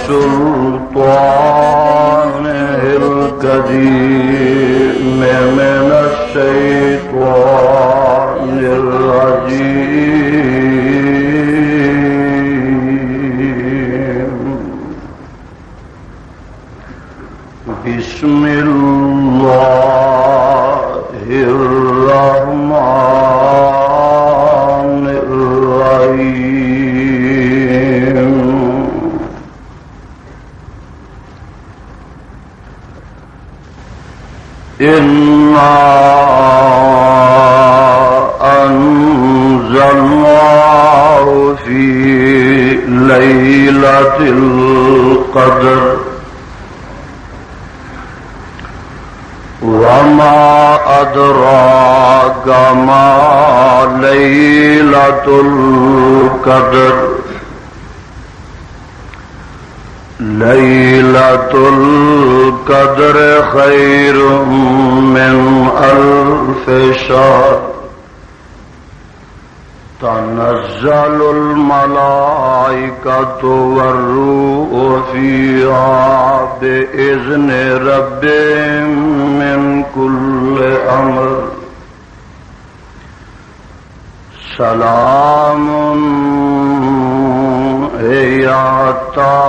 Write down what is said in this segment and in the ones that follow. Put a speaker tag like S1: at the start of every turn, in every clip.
S1: والسلطان القديم من الشيطان الرجيم بسم الله الرحمن الرحيم إنا أنزلناه في ليلة القدر وما أدراك ما ليلة القدر ليلة القدر خير من ألف شهر تنزل الملائكة والروح فيها بإذن ربهم من كل أمر سلام هي حتى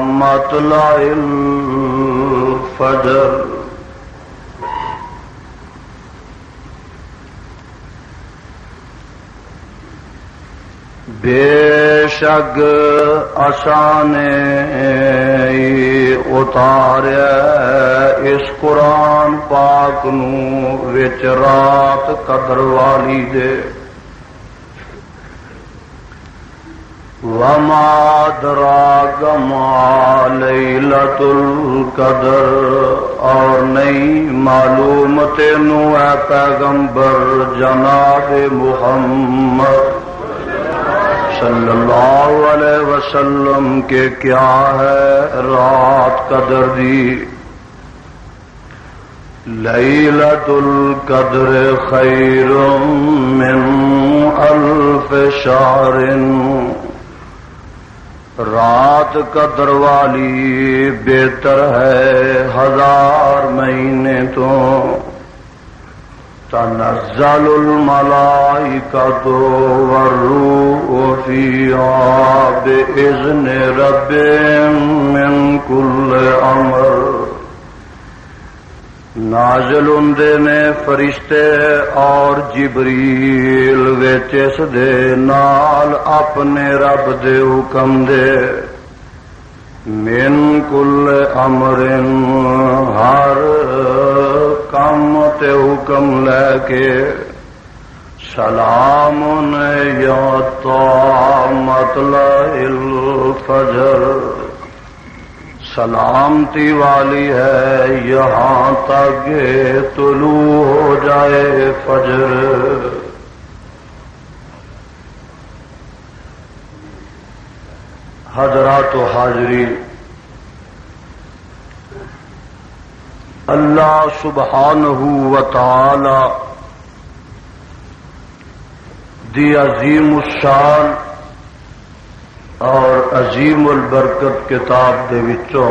S1: مطلع الفجر بے شک اسانے اتاریا اس قرآن پاک نو وچ رات قدر والی دے وما ادراک ما لیلۃ القدر اور نہیں معلوم تینو اے پیغمبر جناب محمد صلی اللہ علیہ وسلم کے کیا ہے رات قدر دی لیلۃ القدر خیر من الف شہر رات قدر والی بہتر ہے 1000 مہینے تو تنزل الملائکۃ والروح فیہا بإذن ربہم من کل امر نازل ہوندے نے فرشتے اور جبریل وچ اس دے نال اپنے رب دے حکم دے من کل امر ہر کام تے حکم لے کے سلام یاتا مطلع الفجر سلامتی والی ہے یہاں تک طلوع ہو جائے فجر حضرات و حاضرین اللہ سبحانہ و تعالی دی عظیم الشان اور عظیم البرکت کتاب دے وچوں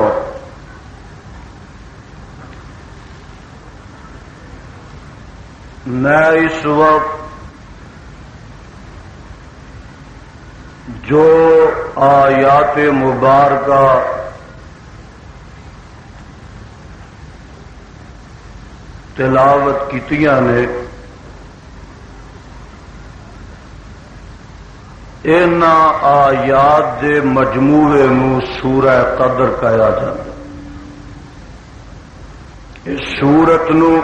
S1: میں اس وقت جو آیات مبارکہ تلاوت کیتیاں نے ان آیات دے مجموعے نو سورہ قدر کہا جاتا اس سورت نو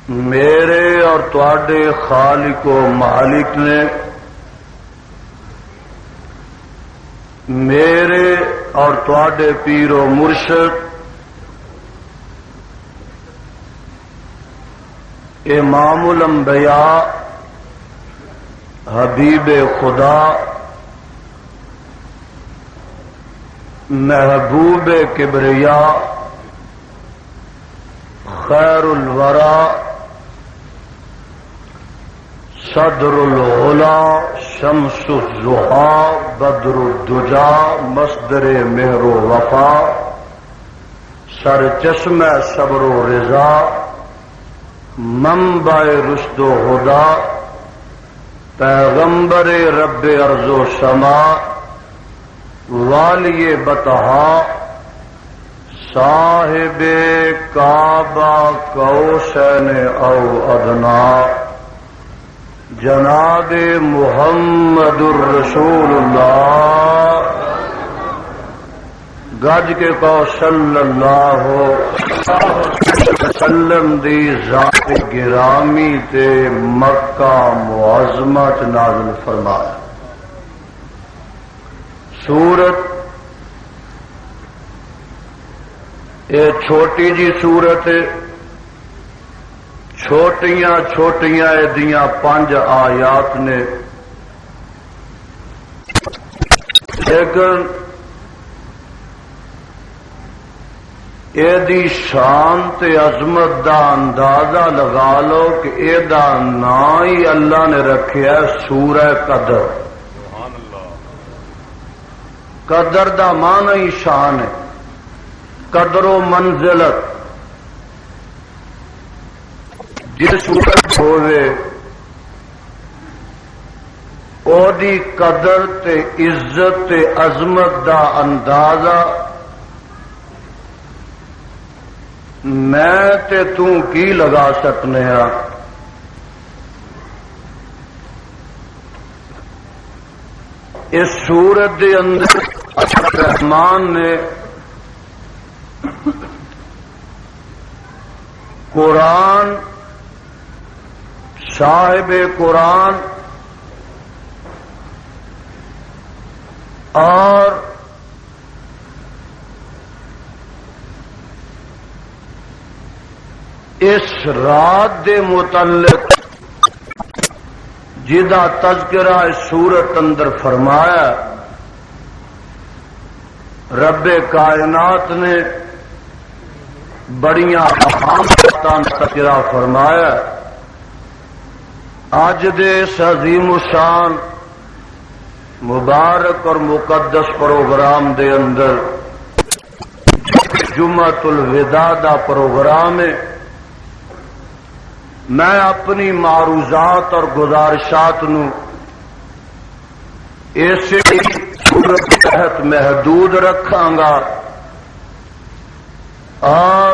S1: میرے اور تواڈے خالق و مالک نے میرے اور تواڈے پیر و مرشد امام الانبیاء حبیب خدا محبوب کبریا خیر الورا صدر العلا شمس الضحا بدر الدجا مصدر مہر و وفا سر چشمہ صبر و رضا منبع رشد و ہدا پیغمبر رب ارض و سما والی بطحا صاحب کعبہ کوثین او ادنا جناب محمد الرسول اللہ گج کے کو صلی اللہ وسلم دی ذات گرامی تے مکہ معظمہ چ نازل فرمایا. سورت یہ چھوٹی جی سورت ہے، چھوٹیاں چھوٹیاں دیاں 5 آیات نے، لیکن اے دی شان تے عظمت دا اندازہ لگا لو کہ اے دا نام ہی اللہ نے رکھیا سورہ قدر. قدر دا معنی ہی شان ہے، قدر و منزلت. جس سورت ہوئے او دی قدر تے عزت تے عظمت دا اندازہ میں تے توں کی لگا سکنے ہاں. اس سورت دے اندر رحمان نے قرآن، صاحب قرآن اور اس رات دے متعلق جدا تذکرہ اس سورت اندر فرمایا. رب کائنات نے بڑیاں اہم باتاں تذکرہ فرمایا. آج دے اس عظیم الشان مبارک اور مقدس پروگرام دے اندر جمعۃ الوداع دا پروگرام ہے. میں اپنی معروضات اور گزارشات نو ایسے صورت کے تحت محدود رکھاں گا اور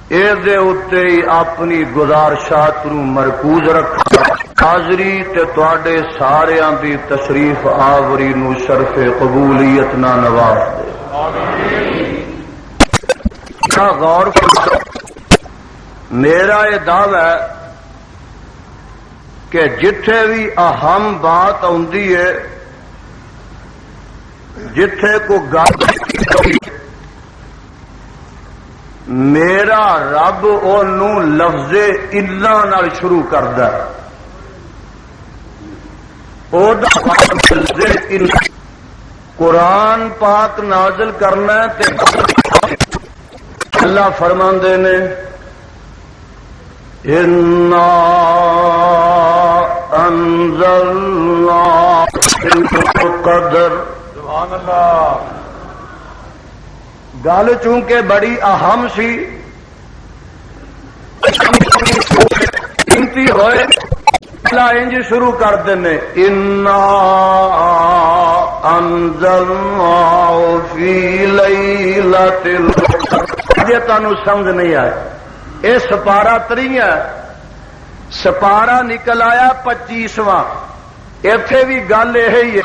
S1: اے اتے ہی اپنی گزارشات نو مرکوز رکھاں گا. حاضری تے تواڈے ساریاں دی تشریف آوری نو شرف قبولیت نہ نواز دے. غور کرو، میرا یہ دعویٰ ہے کہ جتھے بھی اہم بات آندی ہے، جتھے کو گل میرا رب انہوں لفظ الا نال شروع کردا ہے. او دا لفظ الا قرآن پاک نازل کرنا ہے تے اللہ فرماندے نے اِنَّا أَنزَلْنَا الْقَدْرَ. سبحان اللہ. گل چونکہ بڑی اہم سی، گنتی ہوئے انج شروع کر دینے اِنَّا أَنزَلْنَاهُ فِي لَيْلَةِ الْقَدْرِ. یہ تانوں سمجھ نہیں آئے. یہ سپارہ 3 ہے، سپارہ نکل آیا 25واں. ایتھے بھی گل یہی ہے.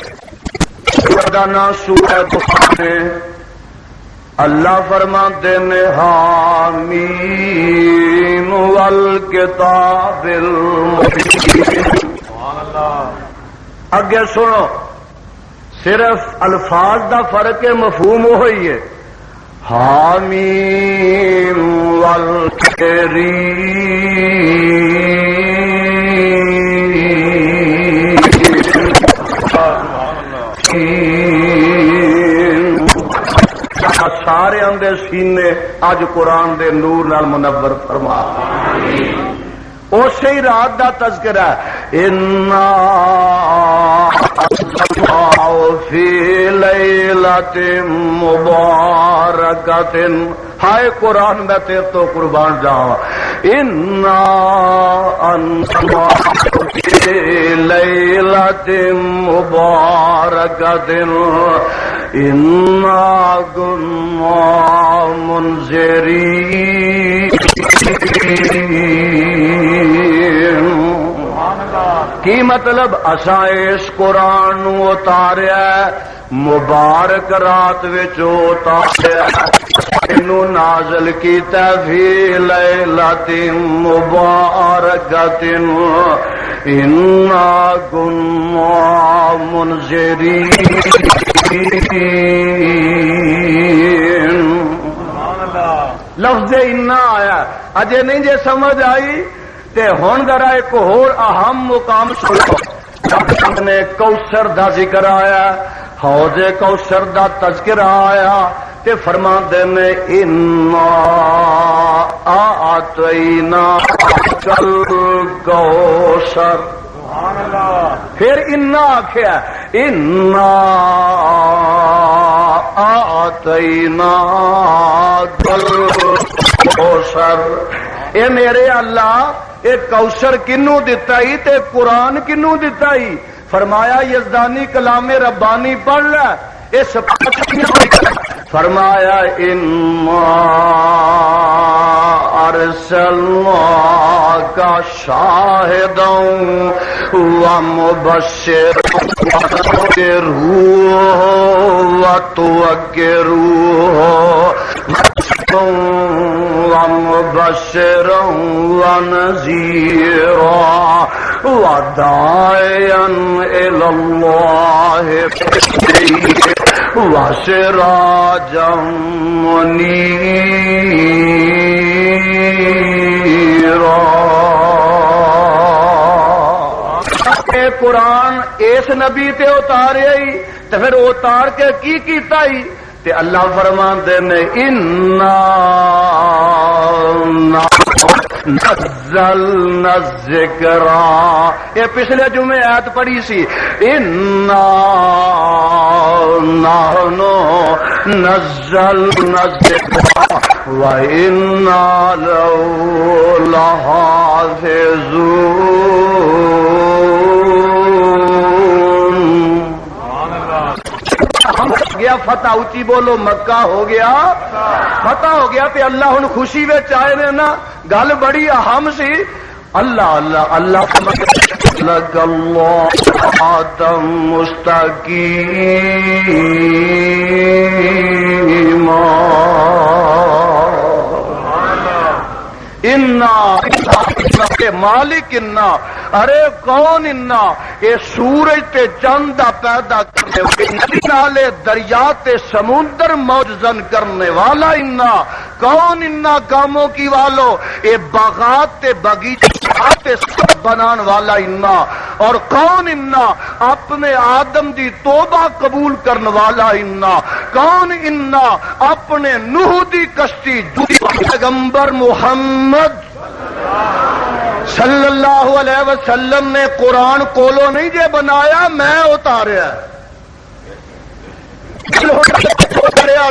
S1: نام سورہ دخان ہے. اللہ فرماتے ہیں حامیم والکتاب المبین. اگے سنو، صرف الفاظ دا فرق ہے، مفہوم وہی ہے. حامیم والکتاب سارے اندر سینے اج قرآن دے نور نال منور فرما. اسی رات دا تذکرہ ہے. انا فی لیلۃ مبارکۃ، ہائے قرآن میں تیرے تو قربان جاواں، انا انزلناہ فی لیلۃ مبارکۃ انا کنا منذرین۔ کی مطلب اساں اس قرآن نو اتاریا مبارک رات وچ اتاریا، اینو نازل کیتا فی لیلۃ مبارکۃ انا کنا منذرین۔ لفظ انا آیا، اجے نہیں جے سمجھ آئی تے ہن ذرا ایک اور اہم مقام سنو۔ رب نے کوثر دا ذکر آیا، حوض کوثر دا تذکرہ آیا تے فرماندے نے انا اعطیناک الکوثر، پھر انا آخیا انا اعطیناک الکوثر، اے میرے اللہ اے کوثر کنو دتا ہی تے قرآن کنو دتا ہی؟ فرمایا یزدانی کلام ربانی پڑھ لے، اس فرمایا انا ارسلناک شاہدا ومبشرا ومبشرا ونذيرا وداعيا إلى الله وسراجا منيرا۔ قرآن اس نبی تے اتاریا ہی تے پھر اتار کے کی کیتا ہی تے اللہ فرماندے نے انا نزلنا الذکر، یہ پچھلے جمعے آیت پڑھی سی انا نحن نزلنا الذکر وَإِنَّا لَهُ لَحَافِظُونَ۔ گیا فتح، اونچی بولو، مکہ ہو گیا فتح ہو گیا تے اللہ ہن خوشی وچ آئے نے نا، گل بڑی اہم سی۔ اللہ اللہ اللہ لک اللہ مستقیم انا مالک انا، ارے کون انا؟ یہ سورج تے چند دا پیدا کرنے والے، دریا تے سمندر موجزن کرنے والا انا۔ کون انا کاموں کی والو؟ یہ باغات تے باغیچات سب بنان والا انا۔ اور کون انا؟ اپنے آدم دی توبہ قبول کرن والا انا۔ کون انا؟ اپنے نوح دی کشتی پیغمبر محمد صلی اللہ علیہ وسلم نے قرآن کولو نہیں جے بنایا، میں اتاریا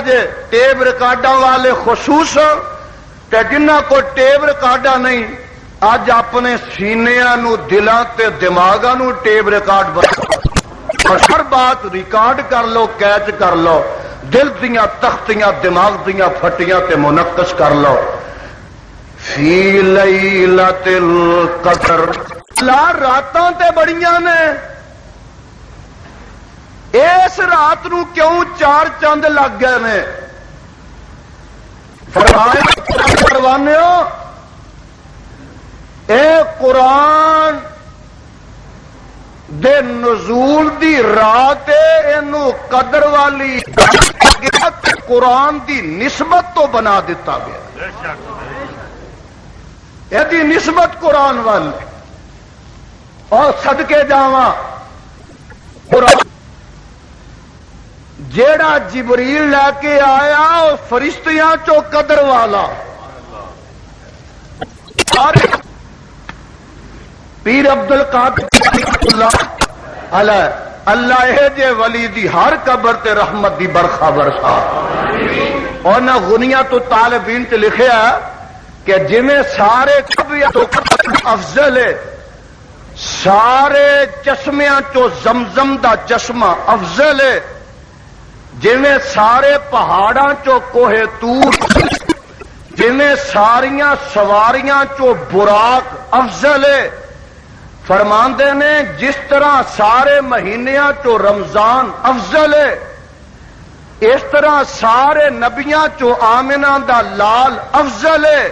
S1: جے ٹیپ ریکارڈاں والے خصوص تے جنہ کو ٹیپ ریکارڈاں نہیں، اج اپنے سینیاں نو دلاں تے دماغاں نو ٹیپ ریکارڈ بنا، اور ہر بات ریکارڈ کر لو، کیچ کر لو، دل دیاں تختیاں دماغ دیاں پھٹیاں تے منقش کر لو۔ فی لیلۃ القدر، راتاں تے بڑیاں نے، اس رات نو کیوں چار چند لگ گئے نے؟ فرمانے ہو اے قرآن دے نزول دی رات اینو قدر والی قرآن دی نسبت تو بنا دیتا گیا، یہ نسبت قرآن والے۔ اور صدقے جاواں قرآن جیڑا جبریل لے کے آیا اور فرشتیاں چو قدر والا، پیر عبد القادر اللہ اللہ اے جے ولی دی ہر قبر تے رحمت دی برخا برسا. اور نہ غنیہ تو طالبین تے لکھیا کہ جویں سارے قبر تو افضل ہے، سارے چشمیاں چو زمزم دا چشمہ افضل ہے، جویں سارے پہاڑاں چو کوہ طور، جویں ساریاں سواریاں چو براق افضل ہے. فرماندے نے جس طرح سارے مہینیاں چو رمضان افضل ہے، اس طرح سارے نبیاں چو آمنہ دا لال افضل ہے،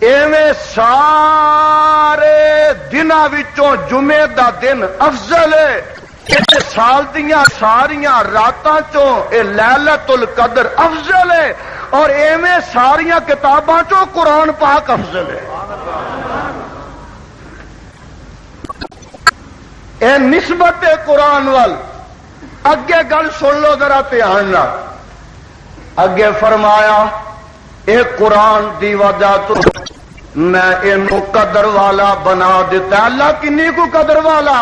S1: ایویں سارے دناں وچوں جمعے دا دن افضل ہے، سال دیاں ساریاں راتاں چوں اے لیلۃ القدر افضل ہے، اور ایویں ساریاں کتاباں چوں قرآن پاک افضل ہے. اے نسبت قرآن وال. اگے گل سن لو ذرا دھیان نال. اگے فرمایا اے قرآن دی وجہ تو میں اینو قدر والا بنا دیتا. اللہ کنی کو قدر والا؟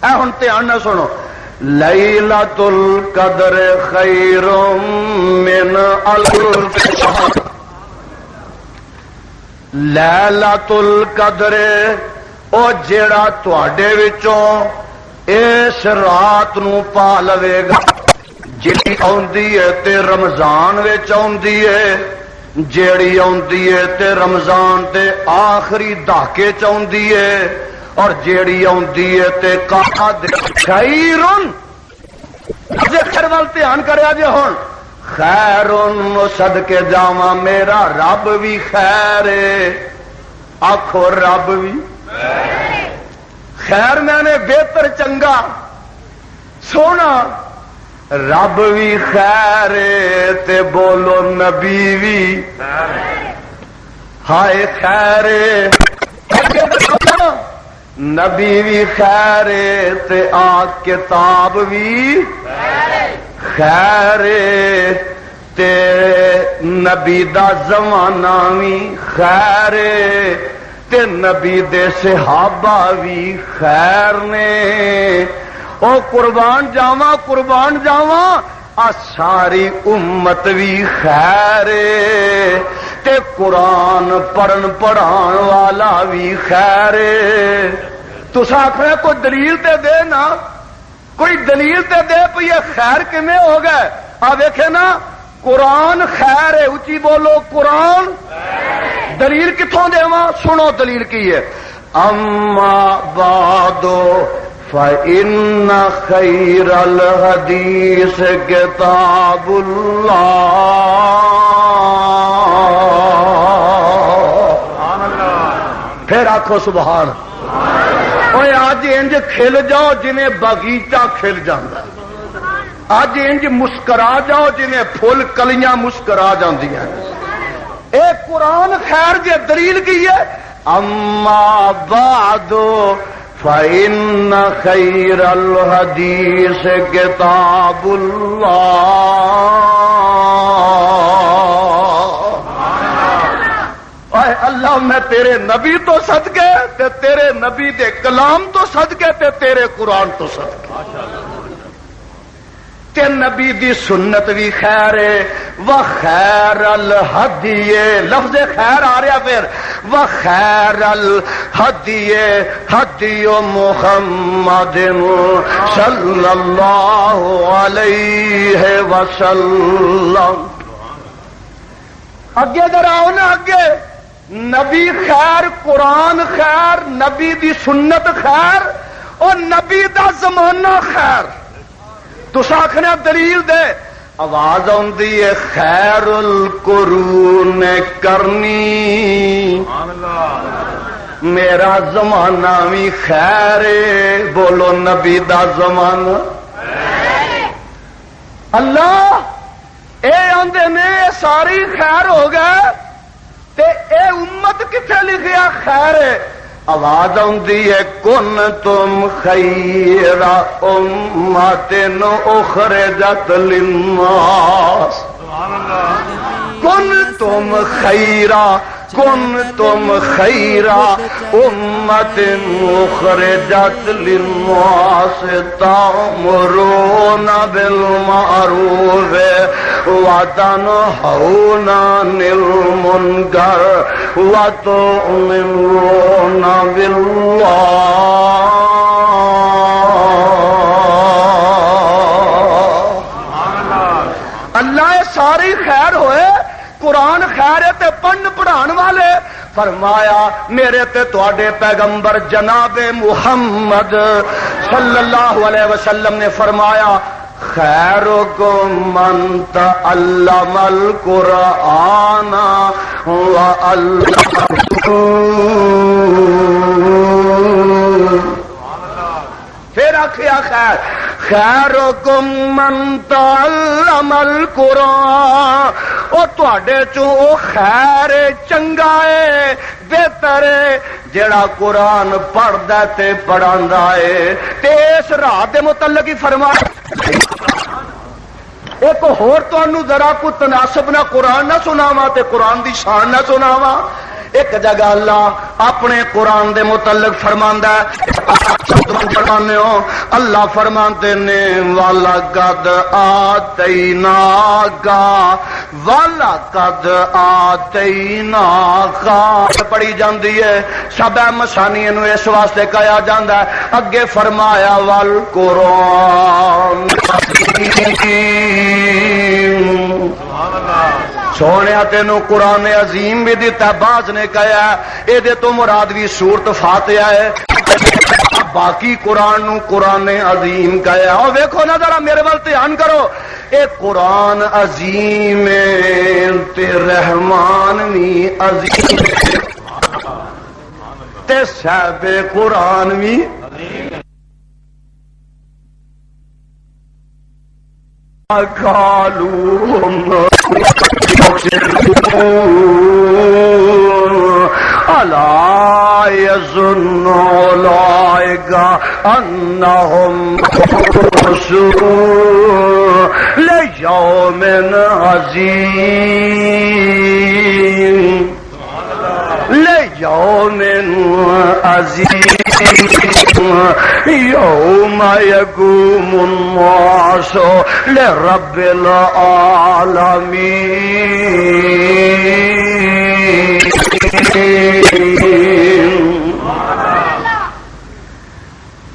S1: اے ہن دھیان نال سنو. لیلۃ القدر خیر من الف شہر. لیلۃ القدر او جیڑا تواڈے وچوں اس رات نو پا لوے گا، جیڑی آندی ہے تے رمضان وچ آندی ہے، جیڑی آندی ہے تے رمضان تے آخری دہاکے چ آندی ہے، اور جیڑی آندی ہے تے قعد خیرن. ذکر وال دھیان کریا جے ہن. خیرن صدقے جاواں میرا رب بھی خیر ہے. آکھو رب بھی خیر، میں نے بہتر چنگا سونا. رب بھی خیر ہے تے بولو نبی بھی ہائے خیر ہے. نبی بھی خیر ہے تے آ کتاب بھی خیر ہے تے نبی دا زمانہ بھی خیر ہے تے نبی دے صحابہ بھی خیر نے. او قربان جاواں قربان جاواں آ ساری امت بھی خیر ہے تے قرآن پڑھن پڑھان والا بھی خیر ہے. تساں آکھنا کوئی دلیل تے دے نا، کوئی دلیل تے دے پئی یہ خیر کیویں ہو گئے. آ ویکھے نا قرآن خیر ہے. اچھی بولو قرآن. دلیل کتوں دیواں؟ سنو دلیل کی ہے. اما بعد فإن خیر الحدیث کتاب اللہ. پھر آکھو سبحان. اوے آج انج کھل جاؤ جنہیں باغیچہ کھل جاندہ. آج انج مسکرا جاؤ جنہیں پھول کلیاں مسکرا جاندیاں. اے قرآن خیر جے دلیل کی ہے. اما بعد فإن خیر الحدیث کتاب اللہ. اے اللہ میں تیرے نبی تو صدقے تے تیرے نبی دے کلام تو صدقے تے تیرے قرآن تو صدقے تے نبی دی سنت بھی خیر ہے. وخیر الہدی، لفظ خیر آ رہا پھر. وخیر الہدی ہدی محمد صلی اللہ علیہ وسلم. اگے ذرا آؤ نا اگے. نبی خیر، قرآن خیر، نبی دی سنت خیر، اور نبی دا زمانہ خیر. تسا آخنا دلیل دے. آواز آندی ہے خیر القرون کرنی. میرا زمانہ بھی خیر ہے. بولو نبی دا زمانہ. اللہ اے آندے نے ساری خیر ہو گئے تے اے امت کتنے لکھیا خیر ہے. آواز آندی ہے کن تم خیر امت اخرجت للناس. کن تم خیرا کنتم خیر امت اخرجت للناس تأمرون بالمعروف وتنهون عن المنکر وتؤمنون بالله. اللہ ساری خیر ہوئے، قرآن خیر ہے تے پڑھن پڑھان والے. فرمایا میرے تے تواڈے پیغمبر جناب محمد صلی اللہ علیہ وسلم نے فرمایا خیرکم من تعلم القرآن وعلمہ. پھر آخیا خیرکم من تعلم القرآن، او تواڈے چوں او خیر چنگا ہے بہتر ہے جڑا قرآن پڑھدا تے پڑھاندا ہے. تے اس رات دے متعلق ہی فرمایا. ایک ہور تانوں ذرا کو تناسب نہ قرآن نہ سناواں تے قرآن دی شان نہ سناواں. ایک جگہ اللہ اپنے قرآن دے متعلق فرماندا ہے، فرمانے ہو اللہ فرماتے نے وَلَقَدْ آتَيْنَاكَ وَلَقَدْ آتَيْنَاكَ پڑھی جاندی ہے. سب مسانی نو اس واسطے کہا جاندا ہے. اگے فرمایا وَالْقُرْآنِ سونے تینوں قرآن عظیم بھی دیتا. بعض نے کہا اے دے تو مراد بھی سورت فاتحہ ہے، باقی قرآن نو قرآن عظیم کہا. اور ویکھو نا ذرا میرے وال دھیان کرو، اے قرآن عظیم تے رحمان بھی عظیم تے صاحب قرآن بھی ألا يظن أولئك أنهم مبعوثون ليوم عظيم ليوم عظيم يوم يقوم الناس لرب العالمين.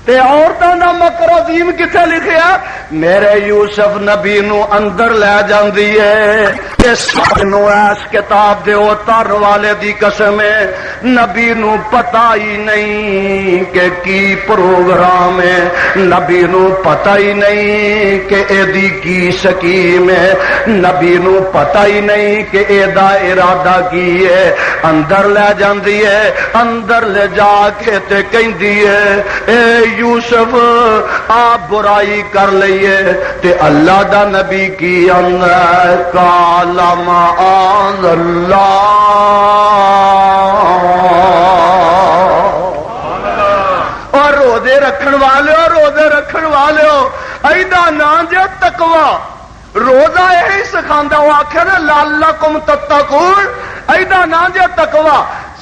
S1: تے عورتاں دا مکر عظیم کتنے لکھیا؟ میرے یوسف نبی نو اندر لے جاندی ہے تے سانو اس کتاب دے اتار والے دی قسم ہے نبی نو پتہ ہی نہیں کہ کی پروگرام ہے، نبی نو پتہ ہی نہیں کہ اے دی کی سکیم ہے، نبی نو پتہ ہی نہیں کہ اے دا ارادہ کی ہے. اندر لے جاندی ہے، اندر لے جا کے تے کہندی ہے اے یوسف آپ برائی کر لئیے. تے اللہ دا نبی کی اندر قال معاذ اللہ اور روزے رکھن والے ہو ایدا نا جے تقوی روزہ یہی سکھاندا. وہ آخر نا لعلکم تتقون ایدا نا جے تقوی.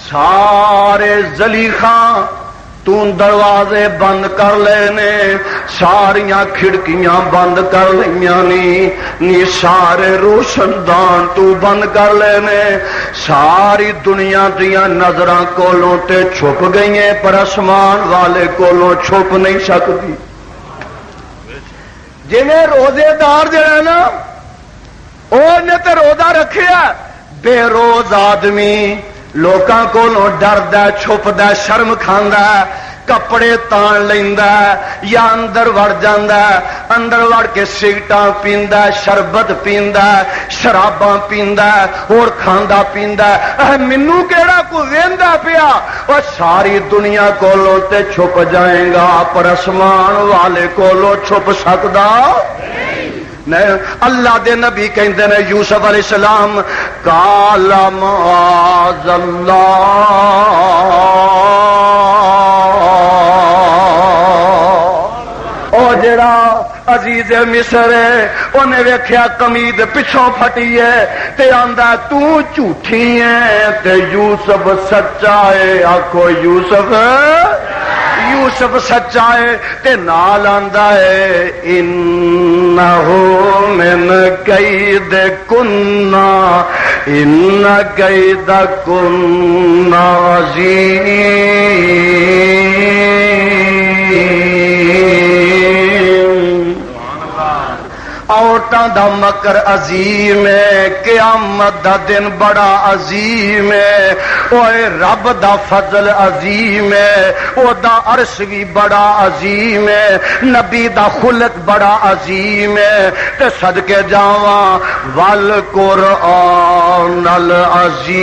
S1: سارے زلیخاں تو دروازے بند کر لینے، ساریاں کھڑکیاں بند کر لیاں نی سارے روشن دان تو بند کر لینے. ساری دنیا دیاں نظراں کولوں تے چھپ گئی ہیں پر آسمان والے کولوں چھپ نہیں سکتی. جنہیں روزے دار جڑا نا اونے تے روزہ رکھیا، بے روز آدمی لوکاں کولوں ڈردا چھپدا شرم کھاندا کپڑے تان لیندا یا اندر وڑ جاندا، اندر وڑ کے سگٹاں پیندا، شربت پیندا، شراباں پیندا اور کھاندا پیندا. مینوں کیڑا کو ویندا پیا؟ او ساری دنیا کولوں تے چھپ جائے گا پر آسمان والے کولوں چھپ سکدا نہیں. اللہ دے نبی کہندے نے یوسف علیہ السلام قال معاذ اللہ. او جڑا عزیز مصر ہے انہیں ویکھیا قمید پچھوں پھٹی ہے تے آندا تو جھوٹھی ہے تے یوسف سچا ہے. آکھو یوسف سچا ہے تے نال آندا ہے انہو من کیدکنا ان کیدکنا عظیم. عورتاں دا مکر عظیم ہے قیامت دا دن بڑا عظیم ہے. اوے رب دا فضل عظیم ہے او دا عرش بھی بڑا عظیم ہے نبی دا خلق بڑا عظیم ہے تے صدقے جاواں والقرآن العظیم.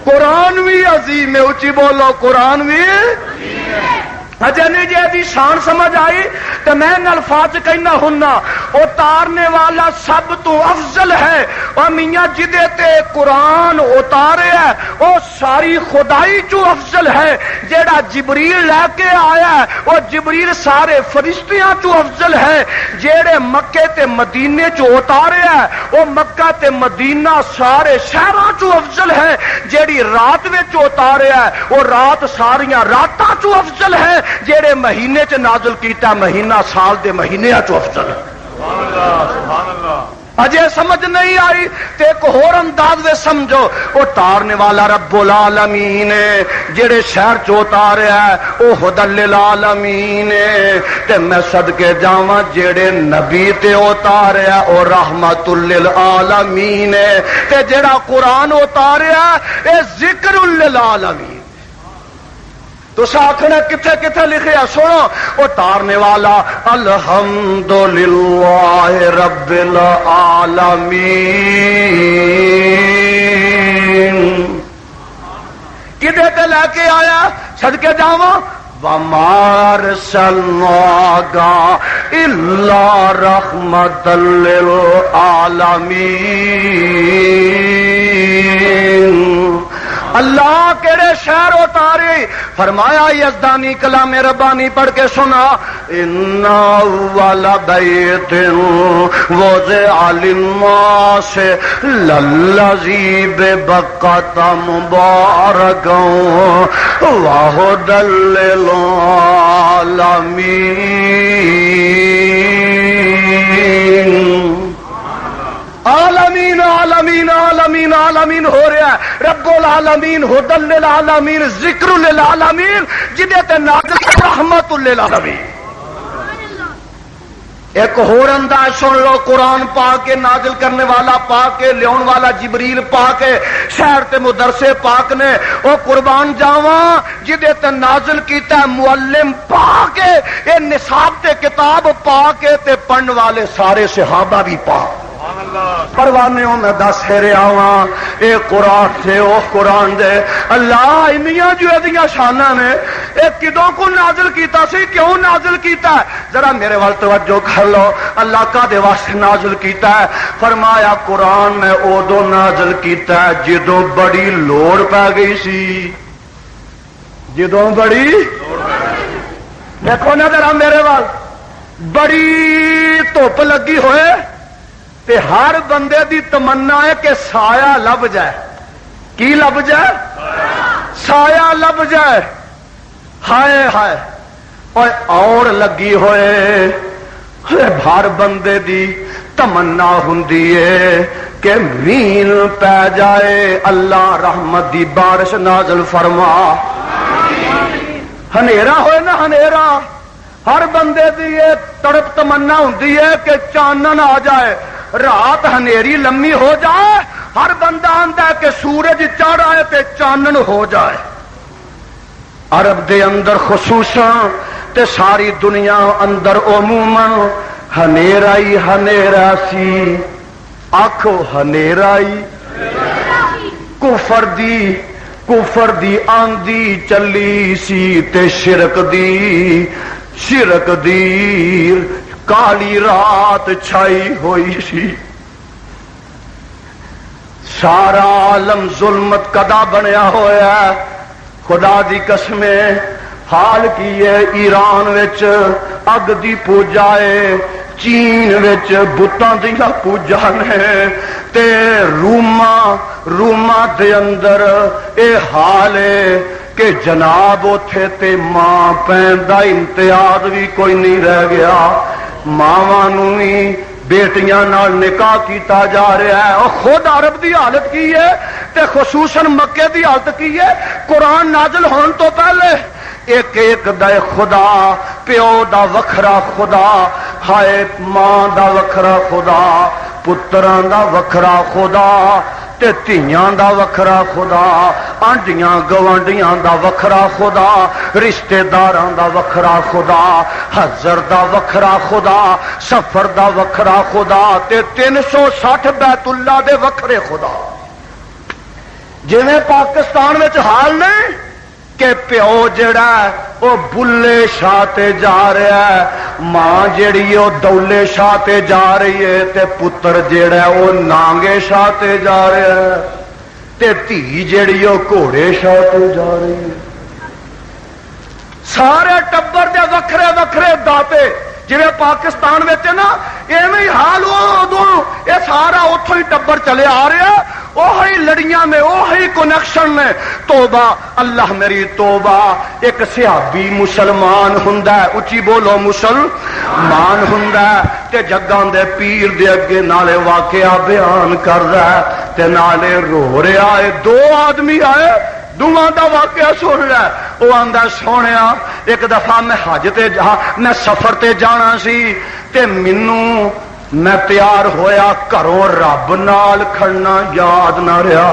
S1: قرآن بھی عظیم ہے. اچھی بولو قرآن بھی اجے نہیں جی دی شان سمجھ آئی تو میں الفاظ کہنا ہننا اتارنے والا سب تو افضل ہے. اور میاں جدے تے قرآن اتارے ہے وہ ساری خدائی چو افضل ہے. جیڑا جبریل لے کے آیا ہے وہ جبریل سارے فرشتیاں چو افضل ہے. جیڑے مکے تے مدینے چو اتارے ہے وہ مکہ تے مدینہ سارے شہراں چو افضل ہے. جیڑی رات میں چو اتارے ہے وہ رات ساریاں راتاں چو افضل ہے. جیڑے مہینے چ نازل کیتا مہینہ سال دے مہینے چ افضل. سبحان اللہ. اجے سمجھ نہیں آئی تے ایک اور انداز میں سمجھو اتارنے والا رب العالمین ہے. جڑے شہر چ اتاریا ہے او ہدی للعالمین ہے. تے میں صدقے جاواں جڑے نبی تے اتاریا او رحمت للعالمین ہے. تے جڑا قرآن اتاریا اے ذکر للعالمین. تو آخنا کتنے کتنے لکھیا سنو اتارنے والا الحمدللہ رب العالمین. کدے تے لے کے آیا صدقے جاواں وما ارسلناک الا رحمۃ للعالمین. اللہ کیڑے شہر اتارے فرمایا یزدانی کلام ربانی پڑھ کے سنا ان اول بیت وضع للناس للذی ببکۃ مبارکا وہدی للعالمین. عالمین عالمین عالمین عالمین ہو رہا ہے. رب العالمین ہدی للعالمین ذکر للعالمین جدے تے نازل رحمت للعالمین. ایک اور انداز سن لو قرآن پا کے نازل کرنے والا پا کے لیون والا جبریل پا کے شہر تے مدرسے پاک نے او قربان جاواں جدے تے نازل کیتا ہے معلم پا کے اے نصاب تے کتاب پا کے تے پڑھن والے سارے صحابہ بھی پا. پروانیوں میں دس ہیرے آواں اے قرآن سے او قرآن دے اللہ انیاں جو ادیاں شاناں نے اے کدوں کو نازل کیتا سی کیوں نازل کیتا ہے ذرا میرے وال توجہ کر لو. اللہ کا دے واسطے نازل کیتا ہے فرمایا قرآن میں اودوں نازل کیتا ہے جدوں بڑی لوڑ پہ گئی سی. جدوں بڑی دیکھو نا ذرا میرے وال بڑی دھوپ لگی ہوئے تے ہر بندے دی تمنا ہے کہ سایہ لب جائے. کی لب جائے؟ سایہ لب جائے. ہائے ہائے اور لگی ہوئے ہر بندے دی تمنا ہوندی ہے کہ مین پہ جائے اللہ رحمت دی بارش نازل فرما. ہنیرا ہوئے نا ہنیرا ہر بندے دی یہ تڑپ تمنا ہوندی ہے کہ چانن آ جائے. رات ہنیری لمبی ہو جائے ہر بندہ آندا ہے کہ سورج چڑھ آئے تے چانن ہو جائے. عرب دے اندر خصوصاً تے ساری دنیا اندر عموماً ہنیرا ہی ہنیرا سی. آکھو ہنیرا ہی کفر دی آندھی چلی سی تے شرک دی کالی رات چھائی ہوئی سی. سارا عالم ظلمت کدا بنیا ہوا ہے خدا دی قسم حال کی ہے ایران وچ اگ دی پوجا ہے، چین وچ بتاں دیاں پوجا نے، تے روما دے اندر اے حال ہے کہ جناب اوتھے تے ماں پین دا امتیاز بھی کوئی نہیں رہ گیا، ماواں نوں وی بیٹیاں نال نکاح کیتا جا رہا ہے۔ اور خود عرب دی حالت کی ہے تے خصوصاً مکے دی حالت کی ہے، قرآن نازل ہون تو پہلے ایک ایک دا خدا، پیو دا وکھرا خدا، ہائے ماں دا وکھرا خدا، پتراں دا وکھرا خدا تے تیاں دا وکھرا خدا، آنڈیاں گوانڈیاں دا وکھرا خدا، رشتے داراں دا وکھرا خدا، حضر دا وکھرا خدا، سفر دا وکھرا خدا تے 360 بیت اللہ دے وکھرے خدا۔ جویں پاکستان وچ حال نے کہ پیو جڑا ہے وہ بلے شاہ تے جا رہا ہے، ماں جڑی وہ دولے شاہ تے جا رہی ہے، تے پتر جڑا ہے وہ نانگے شاہ تے جا رہا ہے، تے دھی جڑی وہ گھوڑے شاہ تے جا رہی ہے۔ سارے ٹبر دے وکھرے وکھرے داتے جویں پاکستان وچ نا ایویں حال ادوں یہ سارا اتوں ہی ٹبر چلے آ رہا، وہی لڑیاں میں وہی کنیکشن نے۔ توبہ اللہ میری توبہ، ایک صحابی مسلمان ہوندا ہے، اچھی بولو مسلمان ہوندا ہے تے جگاں دے پیر دے اگے نالے واقعہ بیان کردا ہے تے نالے رو رہا ہے۔ دو آدمی آئے، دوواں دا واقعہ سن رہا ہے، وہ آندا سونیا ایک دفعہ میں حج تے میں سفر تے جانا سی تے میں تیار ہویا، گھروں رب نال کھڑنا یاد نہ رہا،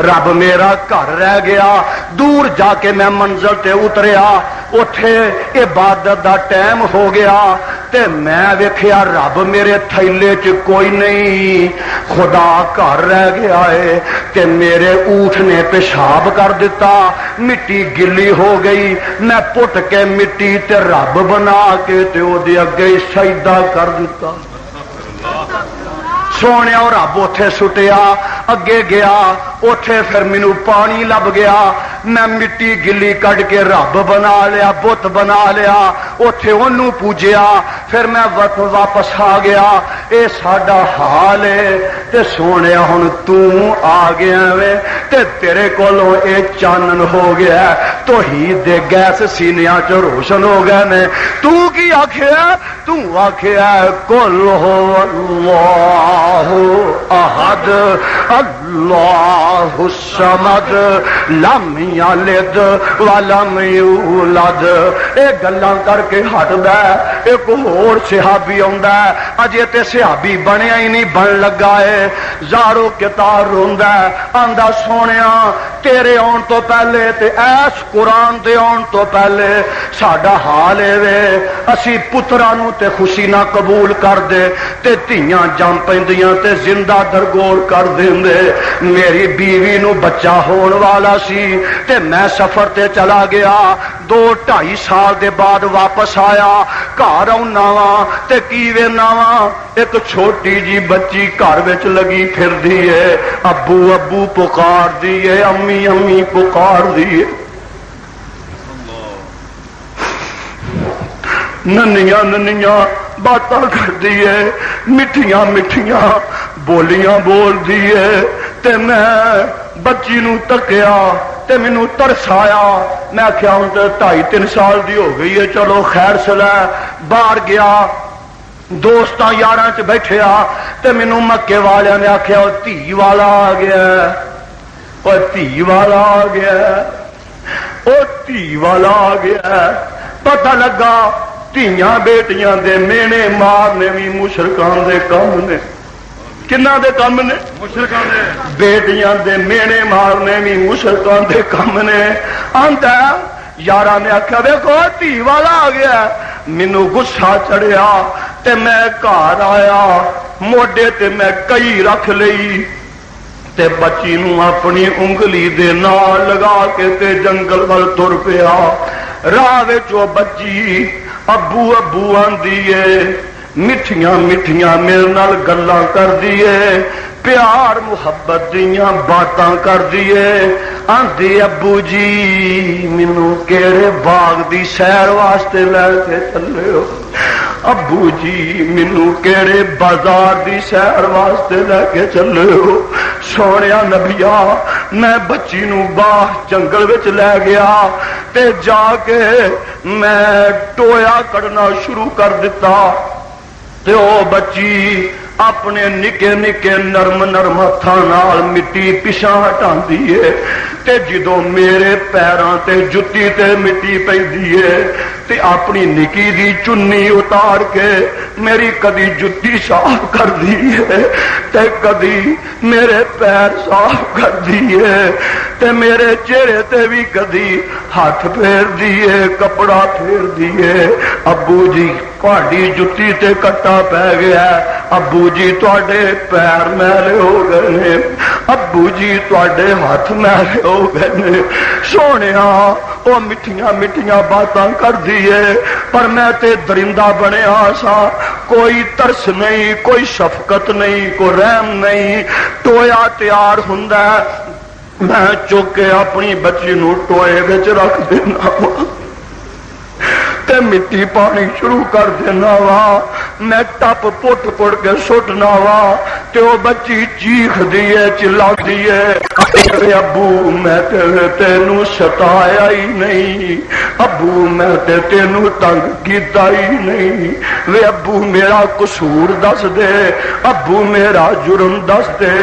S1: رب میرا گھر رہ گیا، دور جا کے میں منزل تے اتریا، اٹھے عبادت دا ٹائم ہو گیا تے میں ویکھیا رب میرے تھیلے چ کوئی نہیں، خدا گھر رہ گیا ہے تے میرے اونٹ نے پیشاب کر دیتا، مٹی گلی ہو گئی، میں پٹ کے مٹی تے رب بنا کے تے او دے اگے سجدہ کر دیتا۔ سونے اور رب اوتھے سٹیا، اگے گیا، اوتھے پھر مینوں پانی لب گیا، میں مٹی گلی کڈ کے رب بنا لیا، بت بنا لیا، اوتھے اونوں پوجیا، پھر میں واپس آ گیا۔ اے ساڈا حال ہے تے سونے ہن توں آ گیا وے تے تیرے کولوں اے چانن ہو گیا، توحید دے گیس سینیاں چ روشن ہو گئے نے۔ تو کی آکھیا؟ تو آکھیا کل ہو اللہ احد اللہ الصمد لم یلد ولم یولد۔ اے گلاں کر کے ہٹدا ہے، ایک ہور صحابی آندا ہے، اجے تے صحابی بنیا ہی نہیں، بن لگا ہے، زارو کتار روندا ہے، آندا سونیا تیرے آن تو پہلے تے ایس قرآن دے آن تو پہلے ساڈا حال اے وے، اسی پتراں نوں تے خوشی نہ قبول کر دے تے دھیاں جم پیندیاں تے زندہ درگور کر دیندے۔ میری بیوی نو بچہ ہون والا سی تے میں سفر تے چلا گیا، 2-2.5 سال دے بعد واپس آیا، گھر آنا وا تے کی وینا وا ایک چھوٹی جی بچی گھر وچ لگی پھر دی ہے، ابو ابو پکار دی ہے، امی امی پکار دی ہے، ننیاں ننیاں باتاں کرتی ہے، میٹھیاں میٹھیاں بولیاں بول دی ہے تے میں بچی نو تکیا تے مینو ترس آیا، میں آخیا ہوں تو 2.5-3 سال دی ہو گئی ہے، چلو خیر سلا، باہر گیا دوستاں یاراں چ بیٹھے تے مینو مکے والے نے آخیا وہ دھی والا آ گیا، وہ دھی والا آ گیا، وہ دھی والا آ گیا۔ پتہ لگا دھیاں بیٹیاں دے مینے مارنے بھی مشرکان دے کام نے۔ کنہ دے کام نے؟ مشرکان دے۔ بیٹیاں دے مینے مارنے بھی مشرکان دے کام نے۔ آندا یاراں نے آخیا دیکھو دھی والا آ گیا، مینو غصہ چڑھیا تے میں گھر آیا، موڈے تے میں کئی رکھ لئی تے بچی نو اپنی انگلی دے نال لگا کے تے جنگل ول تر پیا۔ راہ وچ او بچی ابو ابو آندی ہے، میٹھیاں میٹھیاں میرے نال گلاں کردی ہے، پیار محبت دیاں باتاں کر دیے آندی ابو جی مینوں کیڑے باغ دی سیر واسطے لے کے چلے ہو ابو جی مینوں کیڑے بازار دی سیر واسطے لے کے چلے ہو سونیا نبیا میں بچی نو باہر جنگل وچ لے گیا تے جا کے میں ٹویا کڈنا شروع کر دیتا تے او بچی اپنے نکے نکے نرم نرم ہتھاں نال مٹی پیچھے ہٹاندی ہے تے جدوں میرے پیراں تے جُتی تے مٹی پیندی ہے تے اپنی نکی دی چنی اتار کے میری کدی جُتی صاف کر دی ہے تے کدی میرے پیر صاف کر دی ہے تے میرے چہرے تے بھی کدی ہاتھ پھیر دیے کپڑا پھیر دیے ابو جی تہاڈی جُتی تے کٹا پی گیا ابو جی تواڈے پیر میلے ہو گئے نے ابو جی تواڈے ہاتھ میلے ہو گئے نے سونیا او مٹھیاں مٹھیاں باتاں کر دیے پر میں تے درندہ بنیا سا کوئی ترس نہیں کوئی شفقت نہیں کوئی رحم نہیں ٹویا تیار ہوندا میں چک کے اپنی بچی نو ٹوئے وچ رکھ دینا تے مٹی پانی شروع کر دینا وا میں ٹپ پٹ پڑ کے سٹنا وا تے او بچی چیخ دیے چلا دیے ابو میں تینوں ستایا ہی نہیں ابو میں تینوں تنگ کیتا ہی نہیں وے ابو میرا قصور دس دے ابو میرا جرم دس دے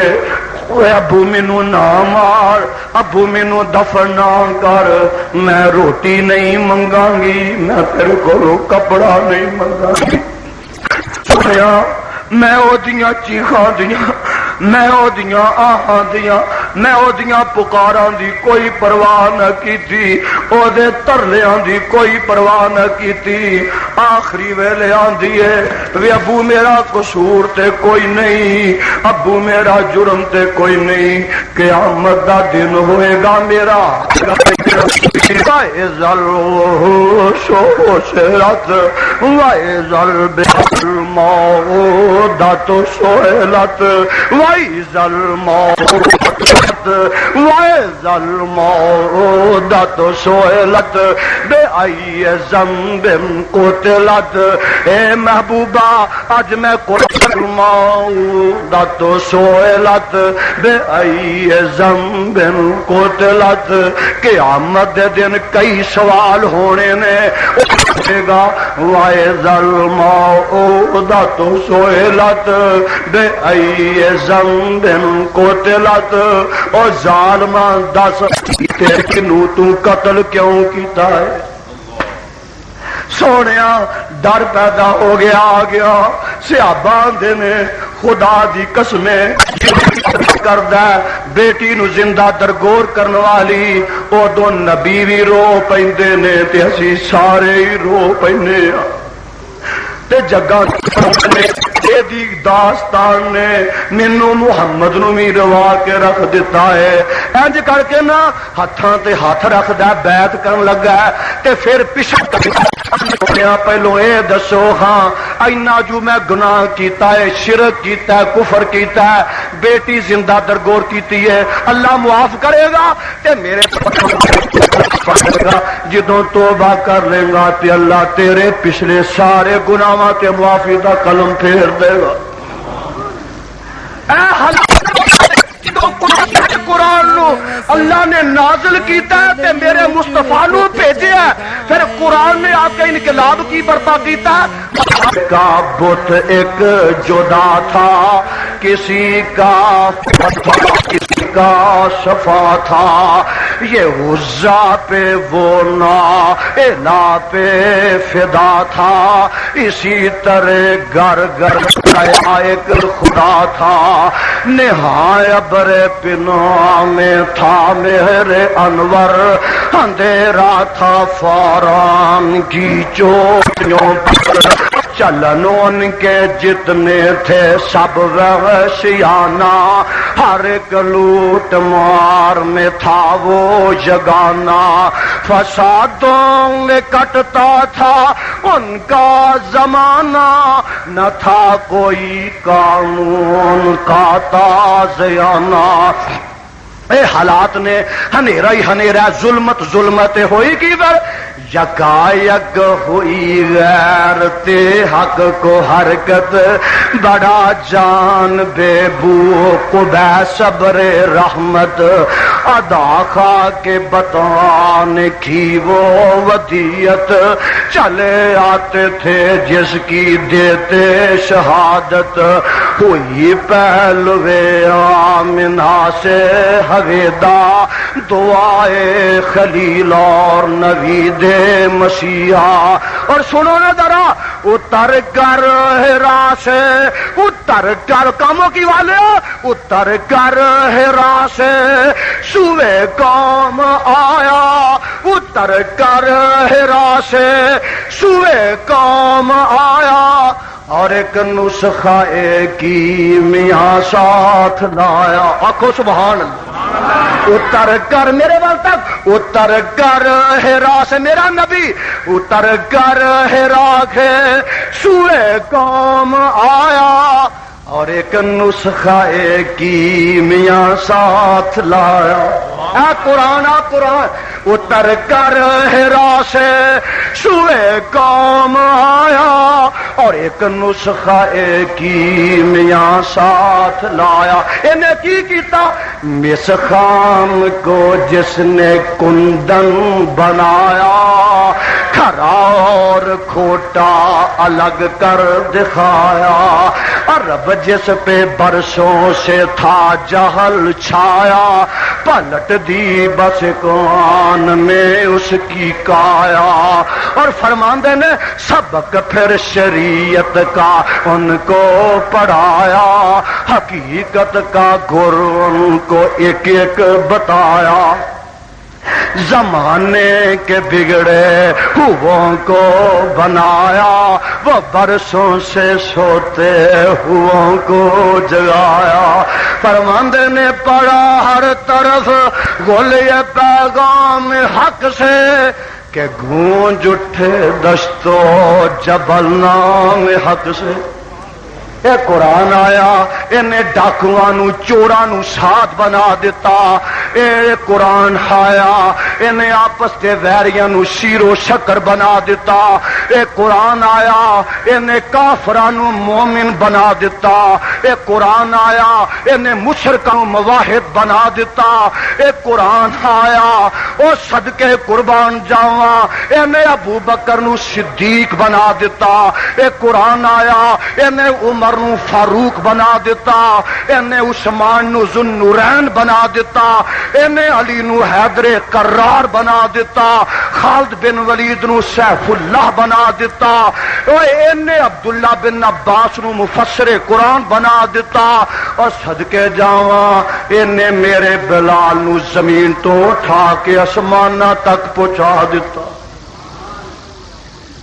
S1: ابو مینوں نہ مار ابو مینوں دفن نہ کر میں روٹی نہیں منگاں گی میں تیرے کولوں کپڑا نہیں منگاں گی سنیا میں او دیاں چیخاں دیاں میں او دیاں آہاں دیاں میں او دیاں پکاراں دی کوئی پرواہ نہ کیتی او دے ترلیاں دی کوئی پرواہ نہ کیتی آخری ویلے آندی ہے وی ابو میرا قصور تے کوئی نہیں ابو میرا جرم تے کوئی نہیں قیامت دا دن ہوئے گا میرا وَإِذَا الْحُشِرَتْ وَإِذَا الْمَوْءُودَةُ سُئِلَتْ وَإِذَا الْمَوْءُودَةُ سُئِلَتْ بِأَيِّ ذَنبٍ قُتِلَتْ اے محبوبہ آج میں الْمَوْءُودَةُ سُئِلَتْ بِأَيِّ ذَنبٍ قُتِلَتْ قیامت دے دن کئی سوال ہونے نے گا وَإِذَا الْمَوْءُودَةُ سُئِلَتْ بِأَيِّ ذَنبٍ قُتِلَتْ او ظالماں دس کنوں تو قتل کیوں کیتا ہے سونیا ڈر پیدا ہو گیا آ گیا صحابہ آندے نے خدا دی قسمیں کردہ بیٹی نو زندہ درگور کرنے والی او دو نبی بھی رو پیندے نے تے اسی سارے ہی رو پیندے تے جگہ دی داستان نے مینو محمد نو بھی روا کے رکھ دیتا ہے انج کر کے نا ہاتھاں تے ہاتھ رکھدا بیعت کرن لگا تے پھر پیچھے پہلو اے دسو ہاں اینا جو میں گناہ کیتا ہے شرک کیتا ہے کفر کیتا ہے بیٹی زندہ درگور کیتی ہے اللہ معاف کرے گا تے میرے جدوں توبہ کر لے گا تے اللہ تیرے پچھلے سارے گناہاں تے معافی دا قلم پھیر دے گا اے قرآن نو اللہ نے نازل کیتا ہے تے میرے مصطفیٰ نو بھیجیا ہے پھر قرآن نے آ کے انقلاب کی برپا کیتا کا بت ایک جدا تھا کسی کا کسی کا شفا تھا یہ عزا پہ وہ نا پہ فدا تھا اسی طرح گھر گھر ایک خدا تھا نہایت برے پناہ میں تھا میرے انور اندھیرا تھا فاران کی چوٹیوں پر چلن ان کے جتنے تھے سب وحشیانہ، ہر ایک لوٹ مار میں تھا وہ یگانہ، فسادوں میں کٹتا تھا ان کا زمانہ، نہ تھا کوئی قانون کا تازیانہ۔ اے حالات نے ہنیرا ہی ہنیرا، ظلمت ظلمت ہوئی کی بر یکایک ہوئی غیرت حق کو حرکت، بڑا جان بے بو کو بے صبر رحمت، ادا خواہ کے بتانے کی وہ ودیت، چلے آتے تھے جس کی دیتے شہادت، ہوئی پہلوے آمنہ سے حویدہ، دعائے خلیل اور نوید مسیحا۔ اور سنو نا ذرا، اتر کر ہرا سے، اتر کر کاموں کی والے، اتر کر ہرا سے سوئے قوم آیا، اتر کر ہرا سے سوئے قوم آیا، اور ایک نسخہ کی میاں ساتھ لایا۔ آخو سبحان اللہ۔ اتر کر میرے وال تک، اتر کر ہرا سے میرا نبی، اتر کر ہرا کے سوئے قوم آیا، اور ایک نسخہ کی میاں ساتھ لایا۔ اے قرآن آ قرآن، اتر کر ہرا سے سوئے قوم آیا، اور ایک نسخہ کی میاں ساتھ لایا۔ انہیں کی کیتا؟ مس خام کو جس نے کندن بنایا، کھرا اور کھوٹا الگ کر دکھایا، عرب جس پہ برسوں سے تھا جہل چھایا، پلٹ دی بس کون میں اس کی کایا، اور فرماندے نے سبق پھر شریعت کا ان کو پڑھایا، حقیقت کا گر ان کو ایک ایک بتایا، زمانے کے بگڑے ہوں کو بنایا، وہ برسوں سے سوتے ہوں کو جگایا، فرماندے نے پڑھا ہر طرف گولے پیغام حق سے، کہ گونج اٹھے دشت و جبل نام حق سے۔ اے قرآن آیا انہیں ڈاکوانو چورانو ساتھ بنا دیتا، اے قرآن آیا انہیں آپس کے ویریانو شیر و شکر بنا دیتا، اے قرآن آیا انہیں کافرانو مومن بنا دیتا، اے قرآن آیا انہیں مشرکانو مواحد بنا دیتا، اے قرآن آیا او صدقے قربان جاواں انہیں ابو بکر نو صدیق بنا دیتا، اے قرآن آیا انہیں عمر نو فاروق بنا دیتا، انہیں عثمان نو ذو النورین بنا دیتا، انہیں علی نو حیدر کرار بنا دیتا، خالد بن ولید نو سیف اللہ بنا دیتا، انہیں عبداللہ بن عباس نو مفسر قرآن بنا دیتا، اور صدقے جاواں انہیں میرے بلال نو زمین تو اٹھا کے آسمانہ تک پہنچا دیتا۔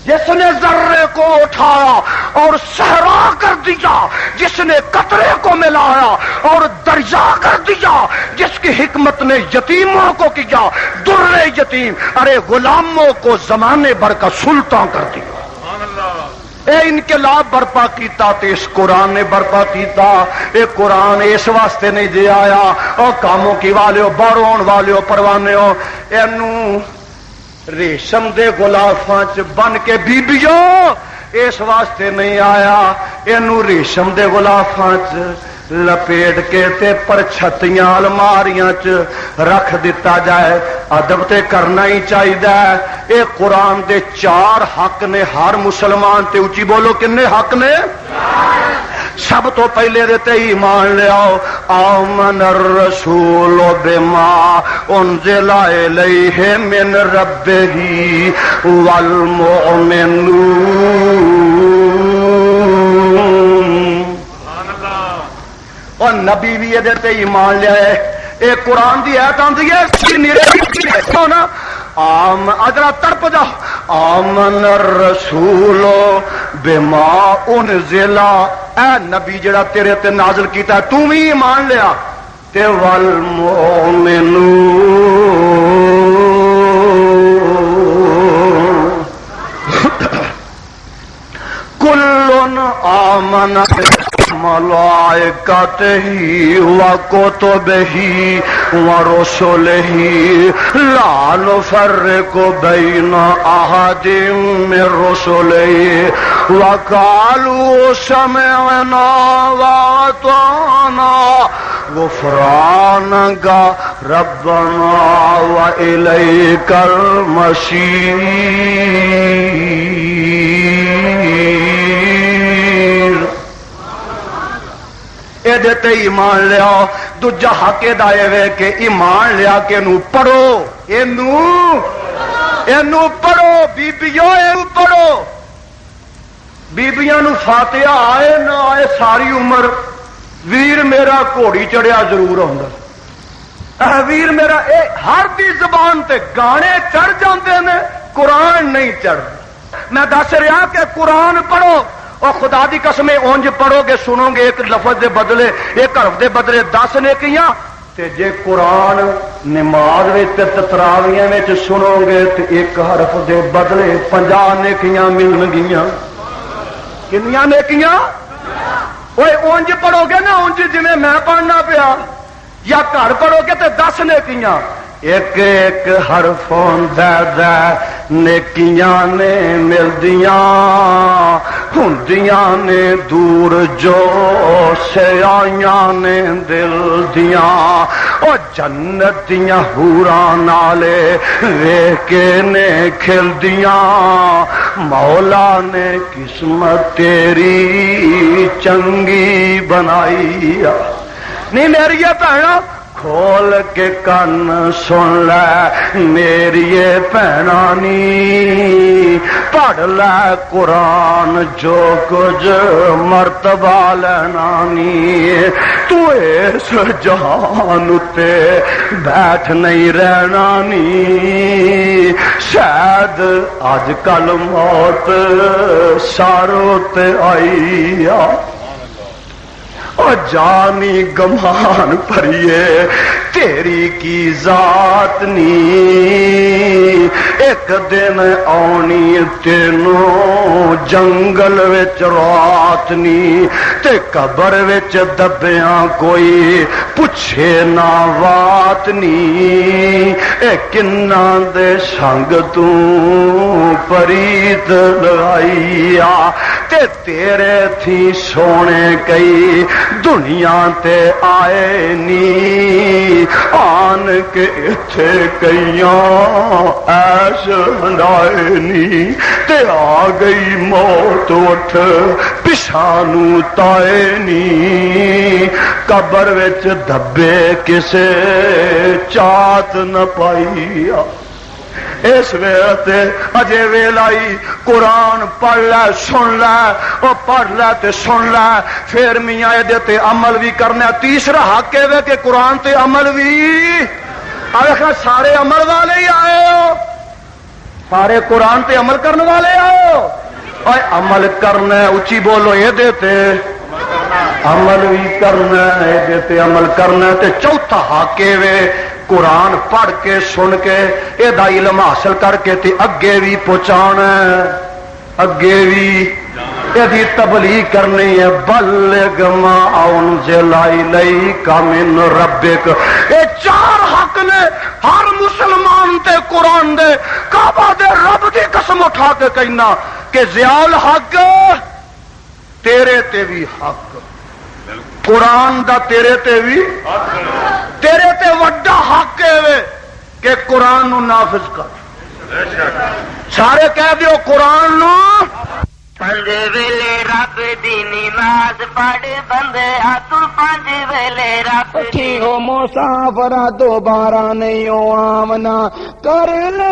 S1: جس نے ذرے کو اٹھایا اور صحرا کر دیا، جس نے قطرے کو ملایا اور دریا کر دیا، جس کی حکمت نے یتیموں کو کیا در یتیم، ارے غلاموں کو زمانے بھر کا سلطان کر دیا۔ اے انقلاب برپا کیتا تے اس قرآن نے برپا کیتا، اے قرآن اس واسطے نہیں دے آیا اور کاموں کی والے ہو، باڑون والے ہو، پروانے ہو، اینو ریشم دے غلافاں چ بن کے بیبیوں اس واسطے نہیں آیا، اینو ریشم دے غلافاں چ لپیٹ کے تے پرچھتیاں الماریاں چ رکھ دیتا جائے۔ ادب تے کرنا ہی چاہیے۔ اے قرآن دے 4 حق نے ہر مسلمان تے، اچھی بولو کنے حق نے؟ سب تو پہلے دیتے ایمان لے آؤ، آمن الرسول بما انزل الیہ من ربہ والمؤمنون۔ اور نبی بھی یہ دیتے ایمان لے آئے۔ ایک قرآن دی آیت آندی ہے نا، اجرا تڑپ جاؤ، آمن الرسول بما انزل، اے نبی جڑا تیرے تے نازل کیتا ہے تو بھی ایمان لیا، تے والمؤمنون کل آمن ملائکتہ وکتبہ ورسلہ لا نفرق بین احد من رسلہ وقالوا سمعنا واطعنا غفرانک ربنا والیک المصیر۔ تے ایمان لیا، دوجا حق دائے وے کہ ایمان لیا کہ نو پڑھو، اینو پڑھو، بیبیوں اینو پڑھو۔ بیبیاں نو فاتحہ آئے نہ آئے ساری عمر ویر میرا گھوڑی چڑھیا ضرور ہوندا، ویر میرا ہر دی زبان تے گانے چڑھ جاندے نے، قرآن نہیں چڑھدا۔ میں دس رہا کہ قرآن پڑھو، اور خدا دی قسم اونج پڑھو گے سنو گے ایک لفظ دے بدلے ایک حرف دے بدلے 10 نیکیاں، تے جے قرآن نماز وچ تراویحاں وچ سنو گے تے ایک حرف دے بدلے 50 نیکیاں ملن گیاں۔ کنیاں نیکیاں؟ اوے اونج پڑھو گے نا اونج جویں میں پڑھنا پیا، یا گھر پڑھو گے تے 10 نیکیاں، ایک ایک حرفوں دے نیکیاں نے ملدیاں ہندیاں نے دور جو سے آئیاں نے دل دیاں، او جنت دیاں حوراں نالے ویکھ کے نے کھل دیاں، مولا نے قسمت تیری چنگی بنائی۔ نہیں میری بھیڑا کھول کے کن سن لے میری بھینانی، پڑھ لے قرآن جو کچھ مرتبہ لینانی، تو اس جہان تے بیٹھ نہیں رہنا نی، شاید اج کل موت ساروں تے آئی آ، جانی گمان پریے تیری کی ذات نی، ایک دن آنی تینوں جنگل وچ رات نی، تے قبر وچ دبیاں کوئی پوچھے نہ وات نی، اے کنہ دے سنگ تو پریت لگائی آ، تے تیرے تھی سونے کئی دنیا تے آئے نی، آن کے اتھے کئیاں ایش ہنڈائے نی، تے آ گئی موت اٹھ پشانو تائے نی، قبر وچ دبے کسے چات نہ پائی آ۔ اس ویلے اجے ویلائی قرآن پڑھ لے سن لے، وہ پڑھ لے تے سن لے، پھر میاں دے تے عمل بھی کرنا۔ تیسرا حق ہے کہ قرآن تے عمل بھی، آخر سارے عمل والے ہی آئے ہو، سارے قرآن تے عمل کرنے والے آؤ، اور عمل کرنا اچھی بولو یہ دیتے عمل بھی کرنا ہے، دیتے عمل کرنا تے چوتھا حق وے قرآن پڑھ کے سن کے یہ علم حاصل کر کے تے اگے بھی پہنچانا، اگے بھی یہ تبلیغ کرنی ہے۔ بلغ ما انزل الیک من ربک، یہ 4 حق نے ہر مسلمان تے قرآن دے کعبہ دے رب دی قسم اٹھا کے کہنا کہ ضیاء حق تیرے تے بھی حق، قرآن دا تیرے تے بھی تیرے تے وڈا حق ہے کہ قرآن نو نافذ کر۔ سارے کہہ دیو قرآن نو
S2: پنج ویلے رب دی نماز پڑھ بندے تو 5 ویلے رب
S3: اٹھی ہو مسافرہ دوبارہ نہیں ہو آمنا کر لے